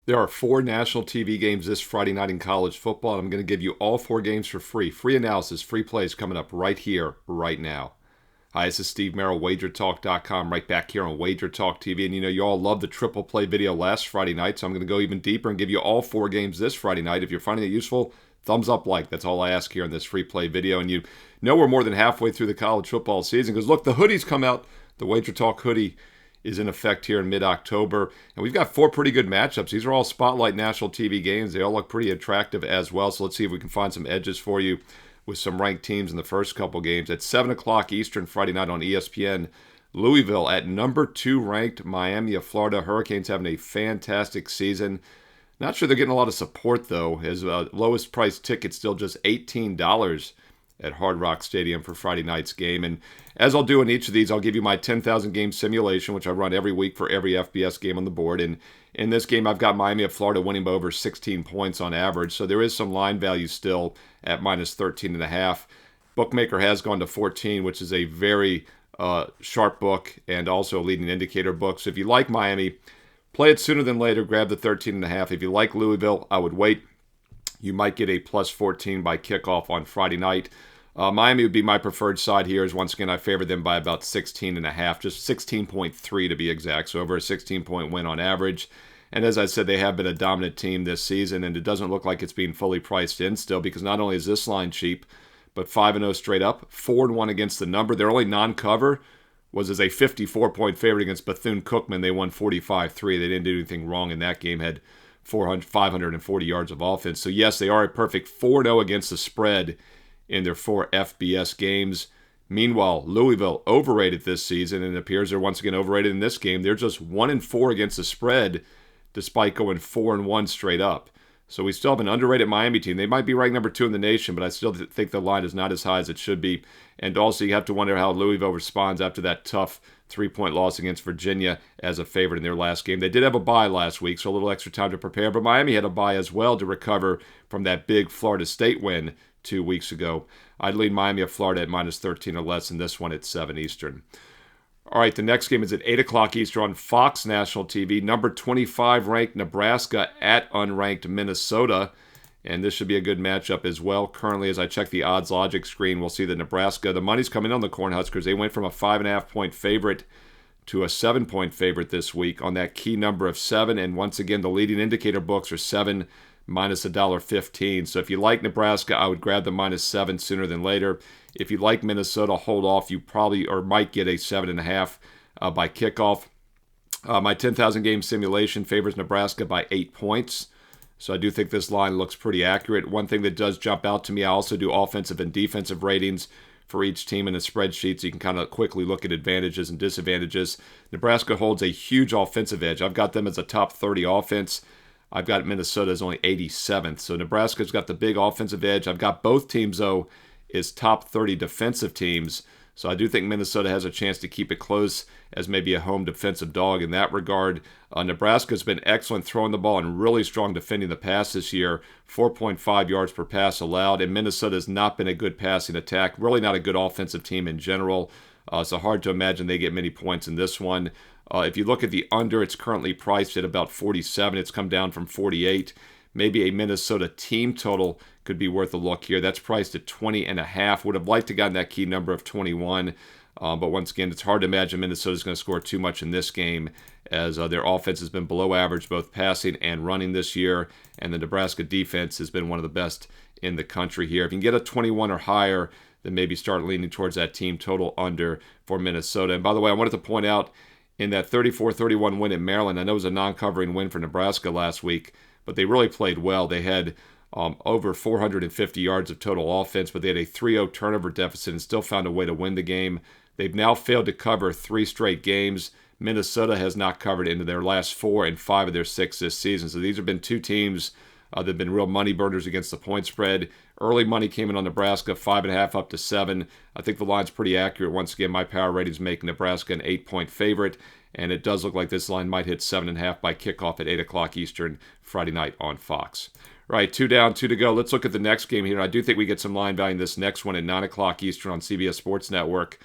There are four national TV games this Friday night in college football, and I'm going to give you all four games for free. Free analysis, free plays coming up right here, right now. Hi, this is Steve Merril, WagerTalk.com, right back here on WagerTalk TV. And you all loved the triple play video last Friday night, so I'm going to go even deeper and give you all four games this Friday night. If you're finding it useful, thumbs up, like. That's all I ask here in this free play video. And you know we're more than halfway through the college football season because, look, the hoodies come out. The WagerTalk hoodie is in effect here in mid-October. And we've got four pretty good matchups. These are all Spotlight national TV games. They all look pretty attractive as well. So let's see if we can find some edges for you with some ranked teams in the first couple games. At 7 o'clock Eastern Friday night on ESPN, Louisville at number 2 ranked Miami of Florida. Hurricanes having a fantastic season. Not sure they're getting a lot of support, though, as lowest price ticket still just $18 at Hard Rock Stadium for Friday night's game. And as I'll do in each of these, I'll give you my 10,000 game simulation, which I run every week for every FBS game on the board. And in this game, I've got Miami of Florida winning by over 16 points on average. So there is some line value still at minus 13.5. Bookmaker has gone to 14, which is a very sharp book and also a leading indicator book. So if you like Miami, play it sooner than later. Grab the 13.5. If you like Louisville, I would wait. You might get a plus 14 by kickoff on Friday night. Miami would be my preferred side here, as once again I favor them by about 16.5, just 16.3 to be exact, so over a 16-point win on average. And as I said, they have been a dominant team this season, and it doesn't look like it's being fully priced in still, because not only is this line cheap, but 5-0 straight up, 4-1 against the number. Their only non-cover was as a 54-point favorite against Bethune-Cookman. They won 45-3. They didn't do anything wrong in that game, had 540 yards of offense. So yes, they are a perfect 4-0 against the spread in their 4 FBS games. Meanwhile, Louisville overrated this season, and it appears they're once again overrated in this game. They're just 1-4 against the spread, despite going 4-1 straight up. So we still have an underrated Miami team. They might be ranked number 2 in the nation, but I still think the line is not as high as it should be. And also, you have to wonder how Louisville responds after that tough 3-point loss against Virginia as a favorite in their last game. They did have a bye last week, so a little extra time to prepare, but Miami had a bye as well to recover from that big Florida State win 2 weeks ago. I'd lead Miami of Florida at minus 13 or less, and this one at 7 Eastern. All right, the next game is at 8 o'clock Eastern on Fox National TV. Number 25 ranked Nebraska at unranked Minnesota. And this should be a good matchup as well. Currently, as I check the odds logic screen, we'll see that Nebraska, the money's coming on the Cornhuskers. They went from a 5.5-point favorite to a 7-point favorite this week on that key number of 7. And once again, the leading indicator books are 7 minus $1.15. So if you like Nebraska, I would grab the minus 7 sooner than later. If you like Minnesota, hold off. You probably or might get a 7.5 by kickoff. My 10,000 game simulation favors Nebraska by 8 points. So I do think this line looks pretty accurate. One thing that does jump out to me, I also do offensive and defensive ratings for each team in a spreadsheet, so you can kind of quickly look at advantages and disadvantages. Nebraska holds a huge offensive edge. I've got them as a top 30 offense. I've got Minnesota as only 87th. So Nebraska's got the big offensive edge. I've got both teams, though, as top 30 defensive teams. So I do think Minnesota has a chance to keep it close as maybe a home defensive dog in that regard. Nebraska's been excellent throwing the ball and really strong defending the pass this year. 4.5 yards per pass allowed. And Minnesota has not been a good passing attack. Really not a good offensive team in general. So hard to imagine they get many points in this one. If you look at the under, it's currently priced at about 47. It's come down from 48. Maybe a Minnesota team total could be worth a look here. That's priced at 20.5. Would have liked to gotten that key number of 21. But once again, it's hard to imagine Minnesota's going to score too much in this game as their offense has been below average, both passing and running this year. And the Nebraska defense has been one of the best in the country here. If you can get a 21 or higher, then maybe start leaning towards that team total under for Minnesota. And by the way, I wanted to point out in that 34-31 win at Maryland, I know it was a non-covering win for Nebraska last week, but they really played well. They had over 450 yards of total offense, but they had a 3-0 turnover deficit and still found a way to win the game. They've now failed to cover 3 straight games. Minnesota has not covered into their last 4 and 5 of their 6 this season. So these have been two teams that have been real money burners against the point spread. Early money came in on Nebraska, 5.5 up to 7. I think the line's pretty accurate. Once again, my power ratings make Nebraska an 8-point favorite, and it does look like this line might hit 7.5 by kickoff at 8 o'clock Eastern Friday night on Fox. Right, 2 down, 2 to go. Let's look at the next game here. I do think we get some line value in this next one at 9 o'clock Eastern on CBS Sports Network.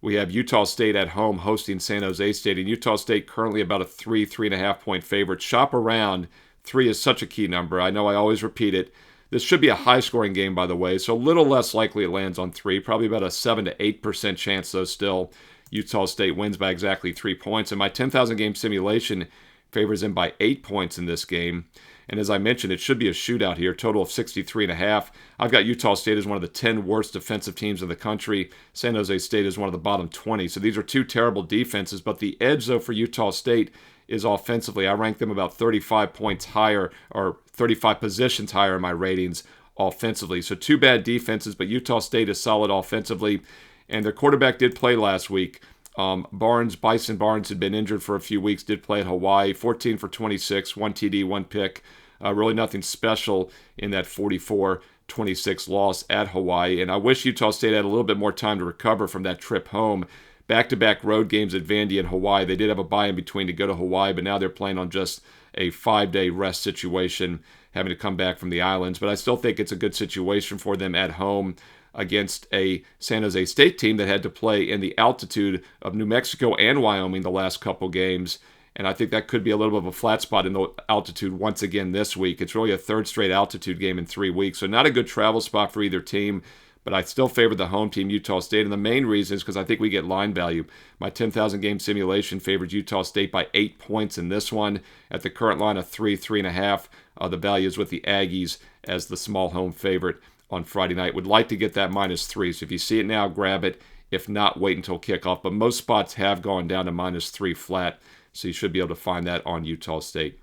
we have Utah State at home hosting San Jose State. And Utah State currently about a 3.5 point favorite. Shop around. 3 is such a key number. I know I always repeat it. This should be a high-scoring game, by the way, so a little less likely it lands on 3. Probably about a 7 to 8% chance, though, still. Utah State wins by exactly 3 points. And my 10,000 game simulation favors them by 8 points in this game. And as I mentioned, it should be a shootout here, total of 63.5. I've got Utah State as one of the 10 worst defensive teams in the country. San Jose State is one of the bottom 20. So these are 2 terrible defenses. But the edge, though, for Utah State is offensively. I rank them about 35 points higher, or 35 positions higher in my ratings offensively. So 2 bad defenses, but Utah State is solid offensively. And their quarterback did play last week. Bryson Barnes had been injured for a few weeks, did play at Hawaii, 14 for 26, 1 TD, 1 pick. Really nothing special in that 44-26 loss at Hawaii. And I wish Utah State had a little bit more time to recover from that trip home. Back-to-back road games at Vandy and Hawaii. They did have a bye in between to go to Hawaii, but now they're playing on just a 5-day rest situation, having to come back from the islands. But I still think it's a good situation for them at home against a San Jose State team that had to play in the altitude of New Mexico and Wyoming the last couple games. And I think that could be a little bit of a flat spot in the altitude once again this week. It's really a 3rd straight altitude game in 3 weeks. So not a good travel spot for either team, but I still favor the home team, Utah State. And the main reason is because I think we get line value. My 10,000 game simulation favors Utah State by 8 points in this one. At the current line of 3.5. The value is with the Aggies as the small home favorite on Friday night. Would like to get that -3. So if you see it now, grab it. If not, wait until kickoff. But most spots have gone down to -3 flat. So you should be able to find that on Utah State.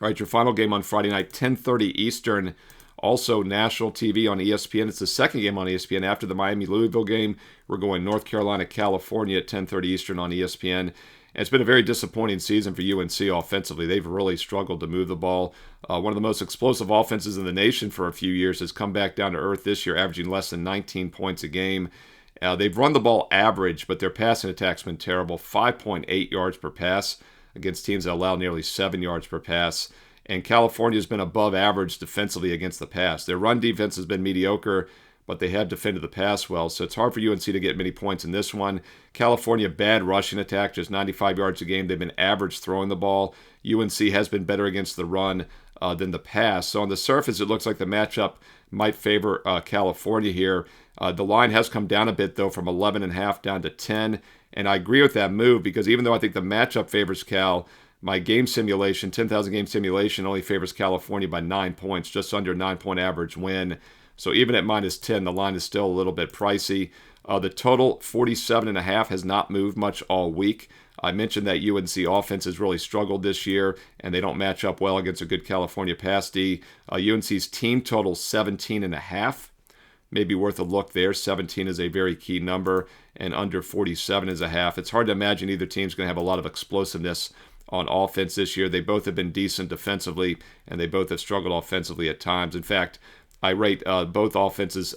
All right, your final game on Friday night, 10:30 Eastern. Also national TV on ESPN. It's the second game on ESPN after the Miami-Louisville game. We're going North Carolina, California at 10:30 Eastern on ESPN. And it's been a very disappointing season for UNC offensively. They've really struggled to move the ball. One of the most explosive offenses in the nation for a few years has come back down to earth this year, averaging less than 19 points a game. They've run the ball average, but their passing attack's been terrible. 5.8 yards per pass against teams that allow nearly 7 yards per pass. And California's been above average defensively against the pass. Their run defense has been mediocre, but they have defended the pass well. So it's hard for UNC to get many points in this one. California, bad rushing attack, just 95 yards a game. They've been average throwing the ball. UNC has been better against the run than the pass. So on the surface, it looks like the matchup might favor California here. The line has come down a bit, though, from 11.5 down to 10. And I agree with that move because even though I think the matchup favors Cal, my game simulation, 10,000 game simulation, only favors California by 9 points, just under 9-point average win. So even at -10, the line is still a little bit pricey. The total, 47.5, has not moved much all week. I mentioned that UNC offense has really struggled this year, and they don't match up well against a good California pass D. UNC's team total, 17.5. Maybe worth a look there. 17 is a very key number, and under 47 is a half. It's hard to imagine either team's going to have a lot of explosiveness on offense this year. They both have been decent defensively, and they both have struggled offensively at times. In fact, I rate both defenses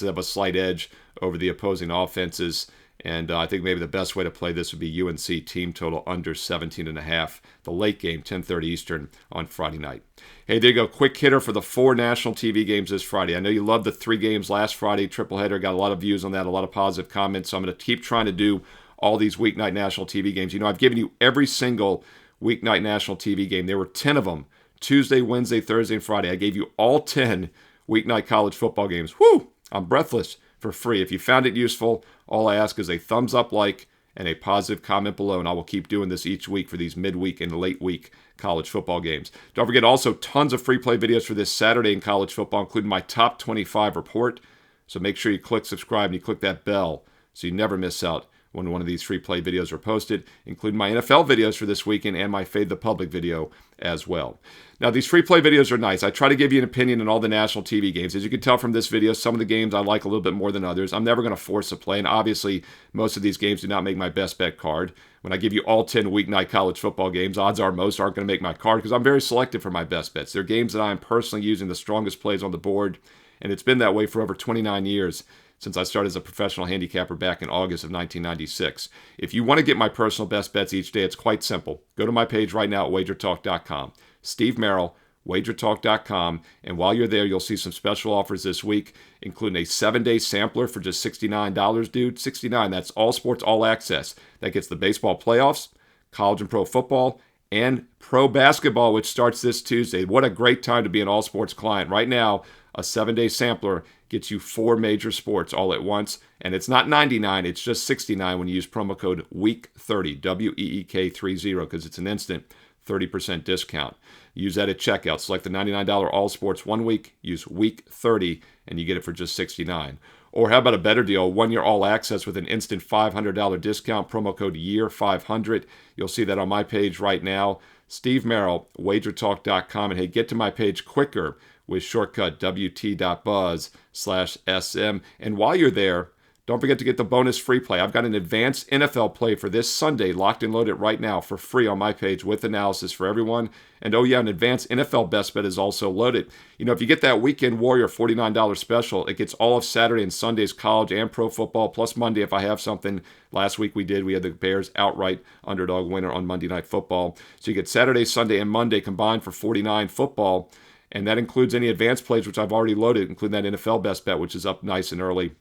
have a slight edge over the opposing offenses, and I think maybe the best way to play this would be UNC team total under 17.5. The late game, 10:30 Eastern on Friday night. Hey, there you go. Quick hitter for the 4 national TV games this Friday. I know you loved the 3 games last Friday, triple header. Got a lot of views on that, a lot of positive comments. So I'm going to keep trying to do all these weeknight national TV games. You know, I've given you every single weeknight national TV game. There were 10 of them. Tuesday, Wednesday, Thursday, and Friday. I gave you all 10 weeknight college football games. Woo! I'm breathless for free. If you found it useful, all I ask is a thumbs up, like, and a positive comment below, and I will keep doing this each week for these midweek and late week college football games. Don't forget also tons of free play videos for this Saturday in college football, including my top 25 report. So make sure you click subscribe and you click that bell so you never miss out when one of these free play videos are posted, including my NFL videos for this weekend and my Fade the Public video as well. Now, these free play videos are nice. I try to give you an opinion on all the national TV games. As you can tell from this video, some of the games I like a little bit more than others. I'm never going to force a play, and obviously, most of these games do not make my best bet card. When I give you all 10 weeknight college football games, odds are most aren't going to make my card because I'm very selective for my best bets. They're games that I'm personally using the strongest plays on the board, and it's been that way for over 29 years. Since I started as a professional handicapper back in August of 1996. If you want to get my personal best bets each day, it's quite simple. Go to my page right now at WagerTalk.com. Steve Merril, WagerTalk.com. And while you're there, you'll see some special offers this week, including a 7-day sampler for just $69, dude. $69. That's all sports, all access. That gets the baseball playoffs, college and pro football, and pro basketball, which starts this Tuesday. What a great time to be an all sports client. Right now, a 7-day sampler gets you 4 major sports all at once. And it's not $99, it's just $69 when you use promo code WEEK30, WEEK30, because it's an instant 30% discount. Use that at checkout. Select the $99 all sports 1 week, use WEEK30, and you get it for just $69. Or how about a better deal, 1-year all access with an instant $500 discount, promo code YEAR500. You'll see that on my page right now. Steve Merril, WagerTalk.com. And hey, get to my page quicker with shortcut WT.buzz/SM. And while you're there, don't forget to get the bonus free play. I've got an advanced NFL play for this Sunday, locked and loaded right now for free on my page with analysis for everyone. And oh yeah, an advanced NFL best bet is also loaded. You know, if you get that Weekend Warrior $49 special, it gets all of Saturday and Sunday's college and pro football, plus Monday if I have something. Last week we had the Bears outright underdog winner on Monday Night Football. So you get Saturday, Sunday, and Monday combined for $49 football. And that includes any advanced plays, which I've already loaded, including that NFL best bet, which is up nice and early.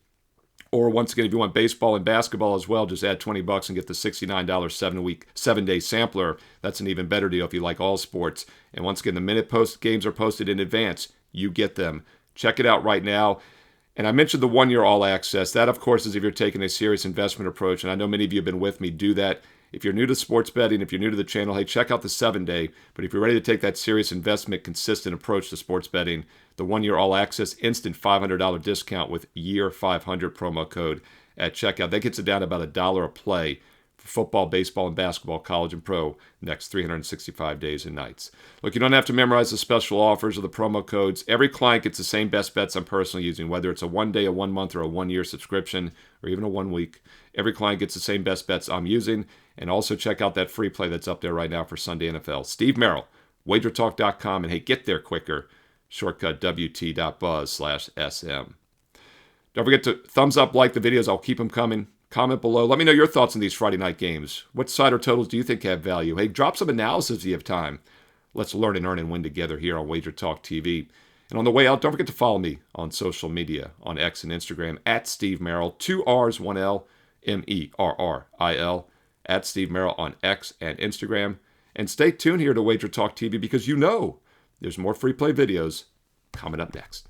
Or once again, if you want baseball and basketball as well, just add $20 and get the $69 7-day sampler. That's an even better deal if you like all sports. And once again, the minute games are posted in advance, you get them. Check it out right now. And I mentioned the 1-year all access. That, of course, is if you're taking a serious investment approach. And I know many of you have been with me. Do that. If you're new to sports betting, if you're new to the channel, hey, check out the 7-day. But if you're ready to take that serious investment, consistent approach to sports betting, the 1-year all access instant $500 discount with YEAR500 promo code at checkout. That gets it down to about $1 a play for football, baseball, and basketball, college and pro, next 365 days and nights. Look, you don't have to memorize the special offers or the promo codes. Every client gets the same best bets I'm personally using, whether it's a 1-day, a 1-month, or a 1-year subscription, or even a 1 week. Every client gets the same best bets I'm using. And also check out that free play that's up there right now for Sunday NFL. Steve Merril, WagerTalk.com. And hey, get there quicker. Shortcut WT.buzz/SM. Don't forget to thumbs up, like the videos. I'll keep them coming. Comment below. Let me know your thoughts on these Friday night games. What side or totals do you think have value? Hey, drop some analysis if you have time. Let's learn and earn and win together here on WagerTalk TV. And on the way out, don't forget to follow me on social media, on X and Instagram, at Steve Merril, 2 R's, 1 L, MERRIL, at Steve Merril on X and Instagram. And stay tuned here to WagerTalk TV because you know there's more free play videos coming up next.